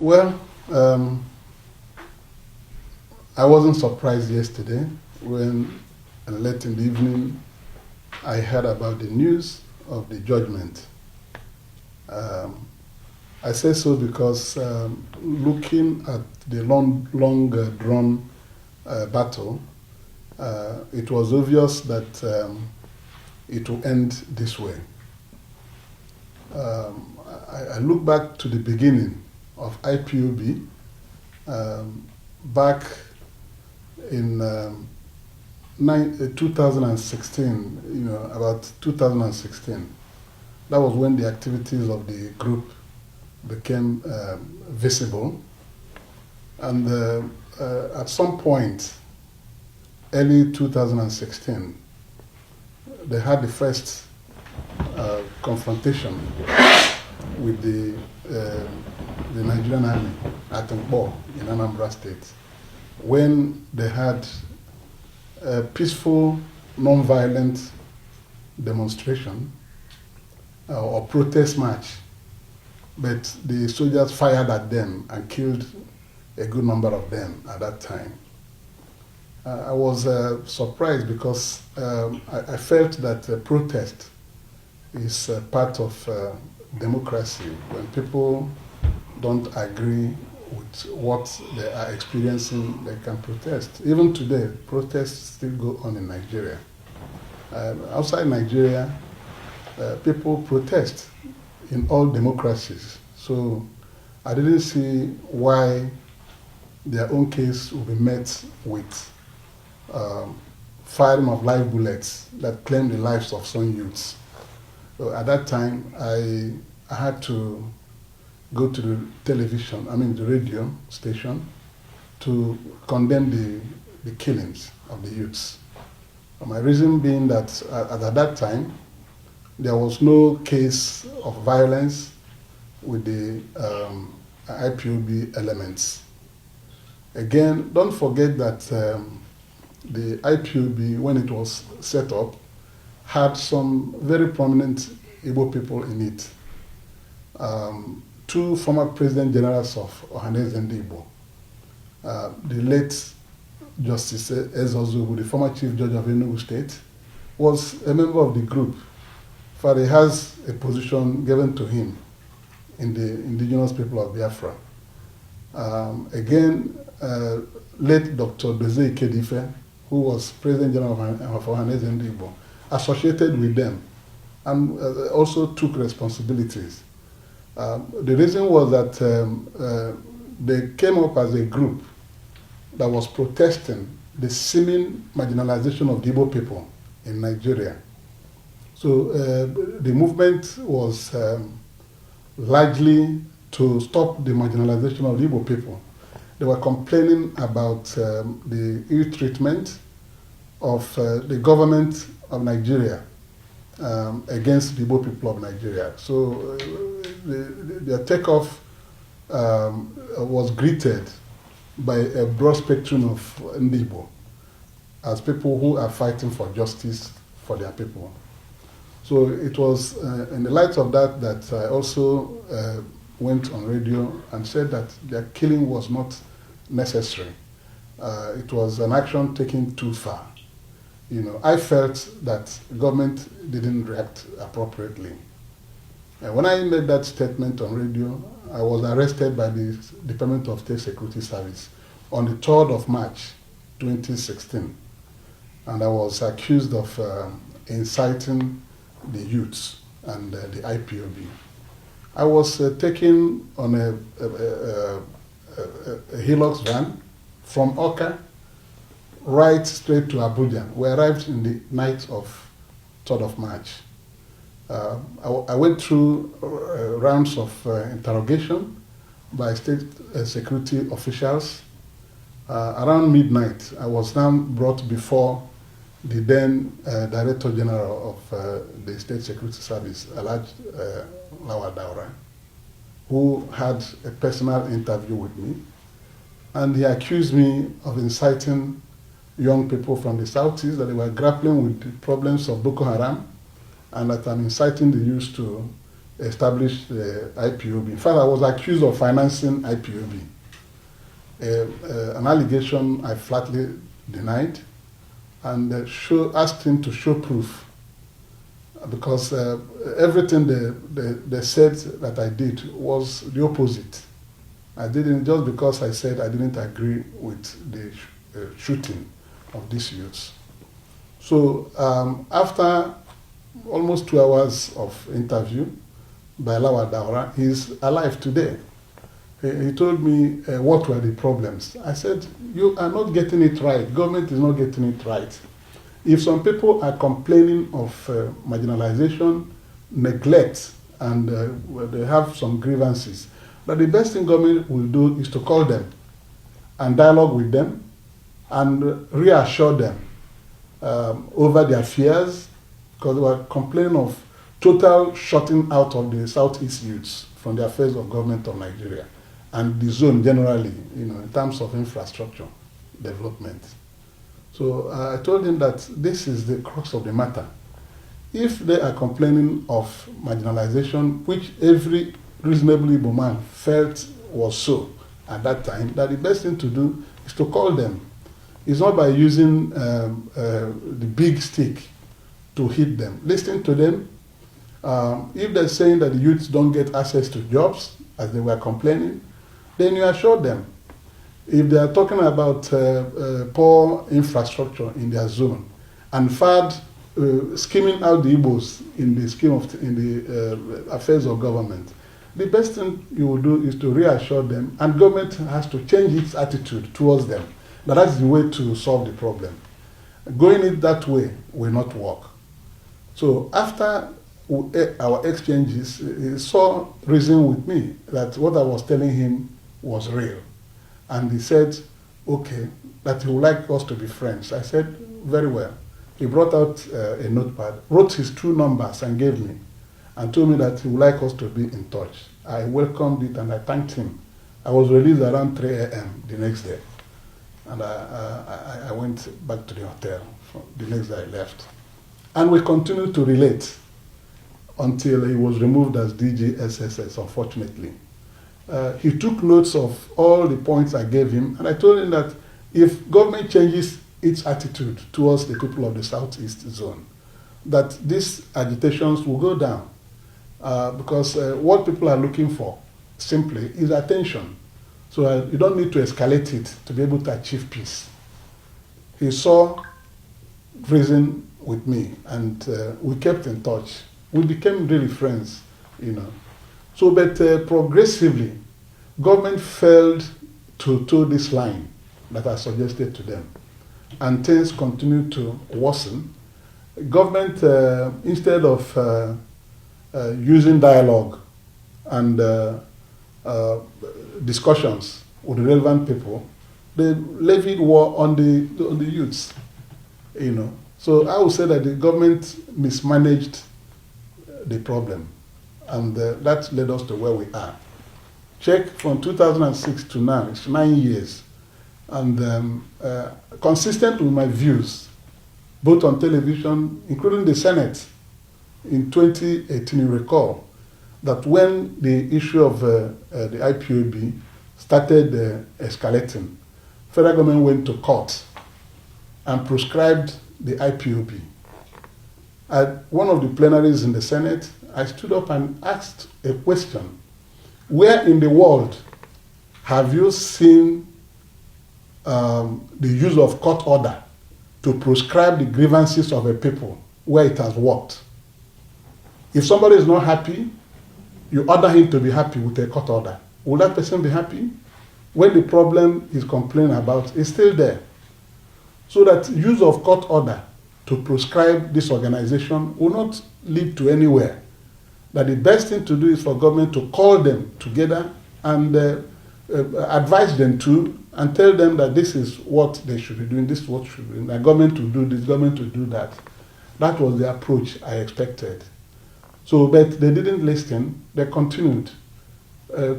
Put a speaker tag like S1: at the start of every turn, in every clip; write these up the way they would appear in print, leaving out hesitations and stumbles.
S1: Well, I wasn't surprised yesterday when late in the evening I heard about the news of the judgment. Um, I say so because looking at the long drawn battle, it was obvious that it will end this way. I look back to the beginning of IPOB back in 2016, about 2016. That was when the activities of the group became visible. And at some point, early 2016, they had the first confrontation with the Nigerian army at Mbo in Anambra State, when they had a peaceful, non-violent demonstration or protest march, but the soldiers fired at them and killed a good number of them at that time. I was surprised because I felt that protest is part of democracy. When people don't agree with what they are experiencing, they can protest. Even today, protests still go on in Nigeria. Outside Nigeria, people protest in all democracies. So I didn't see why their own case will be met with firing of live bullets that claim the lives of some youths. So at that time, I had to go to the the radio station, to condemn the killings of the youths. My reason being that at that time, there was no case of violence with the IPOB elements. Again, don't forget that the IPOB, when it was set up, had some very prominent Igbo people in it. Two former President Generals of Nnamdi, the late Justice Ezozugu, the former Chief Judge of Enugu State, was a member of the group. For he has a position given to him in the indigenous people of Biafra. Late Dr. Dozie Ikedife, who was President General of Nnamdi, associated with them and also took responsibilities. The reason was that they came up as a group that was protesting the seeming marginalization of the Igbo people in Nigeria. So the movement was largely to stop the marginalization of the Igbo people. They were complaining about the ill treatment of the government of Nigeria against the Igbo people of Nigeria. So their takeoff was greeted by a broad spectrum of Igbo as people who are fighting for justice for their people. So it was in the light of that I also went on radio and said that their killing was not necessary. It was an action taken too far. I felt that government didn't react appropriately. And when I made that statement on radio, I was arrested by the Department of State Security Service on the 3rd of March, 2016. And I was accused of inciting the youths and the IPOB. I was taken on a Hilux van from Oka right straight to Abuja. We arrived in the night of 3rd of March. I went through rounds of interrogation by state security officials. Around midnight, I was now brought before the then Director General of the State Security Service, Alaj Lawal Daura, who had a personal interview with me. And he accused me of inciting young people from the Southeast, that they were grappling with the problems of Boko Haram, and that I'm inciting the youth to establish the IPOB. In fact, I was accused of financing IPOB. An allegation I flatly denied, and asked him to show proof, because everything they said that I did was the opposite. I didn't, just because I said I didn't agree with the shooting of these youths. So after almost 2 hours of interview by Lawa Daura, he's alive today. He told me what were the problems. I said, you are not getting it right. Government is not getting it right. If some people are complaining of marginalization, neglect, and they have some grievances, that the best thing government will do is to call them and dialogue with them and reassure them over their fears, because they were complaining of total shutting out of the Southeast youths from the affairs of government of Nigeria and the zone generally, in terms of infrastructure development. So I told him that this is the crux of the matter. If they are complaining of marginalization, which every reasonable Igbo man felt was so at that time, that the best thing to do is to call them. It's not by using the big stick to hit them. Listen to them. If they're saying that the youths don't get access to jobs, as they were complaining, then you assure them. If they are talking about poor infrastructure in their zone, and FAD skimming out the Igbos in the scheme of the affairs of government, the best thing you will do is to reassure them, and government has to change its attitude towards them. That's the way to solve the problem. Going it that way will not work. So after our exchanges, he saw reason with me that what I was telling him was real. And he said, okay, that he would like us to be friends. I said, very well. He brought out a notepad, wrote his 2 numbers and gave me, and told me that he would like us to be in touch. I welcomed it and I thanked him. I was released around 3 a.m. the next day. And I went back to the hotel. The next day I left. And we continued to relate until he was removed as DG SSS, unfortunately. He took notes of all the points I gave him, and I told him that if government changes its attitude towards the people of the Southeast zone, that these agitations will go down. Because what people are looking for simply is attention. So you don't need to escalate it to be able to achieve peace. He saw reason with me, and we kept in touch. We became really friends, So, but progressively, government failed to toe this line that I suggested to them, and things continued to worsen. Government, instead of using dialogue and discussions with the relevant people, they levied war on the youths. So I would say that the government mismanaged the problem, and that led us to where we are. Check from 2006 to now, it's 9 years, and consistent with my views, both on television, including the Senate. In 2018, you recall that when the issue of the IPOB started escalating, federal government went to court and proscribed the IPOB. At one of the plenaries in the Senate, I stood up and asked a question. Where in the world have you seen the use of court order to proscribe the grievances of a people where it has worked? If somebody is not happy, you order him to be happy with a court order. Will that person be happy? When the problem is complaining about is still there. So that use of court order to proscribe this organization will not lead to anywhere. That the best thing to do is for government to call them together and advise them to, and tell them that this is what they should be doing, this is what should be doing, that government to do this, government to do that. That was the approach I expected. So, but they didn't listen, they continued.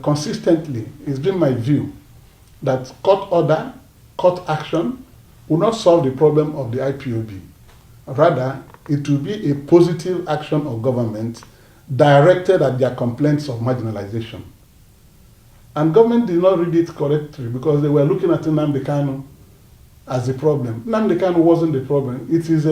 S1: Consistently, it's been my view that court order, court action will not solve the problem of the IPOB. Rather, it will be a positive action of government directed at their complaints of marginalization. And government did not read it correctly because they were looking at Nnamdi Kanu as the problem. Nnamdi Kanu wasn't the problem. It is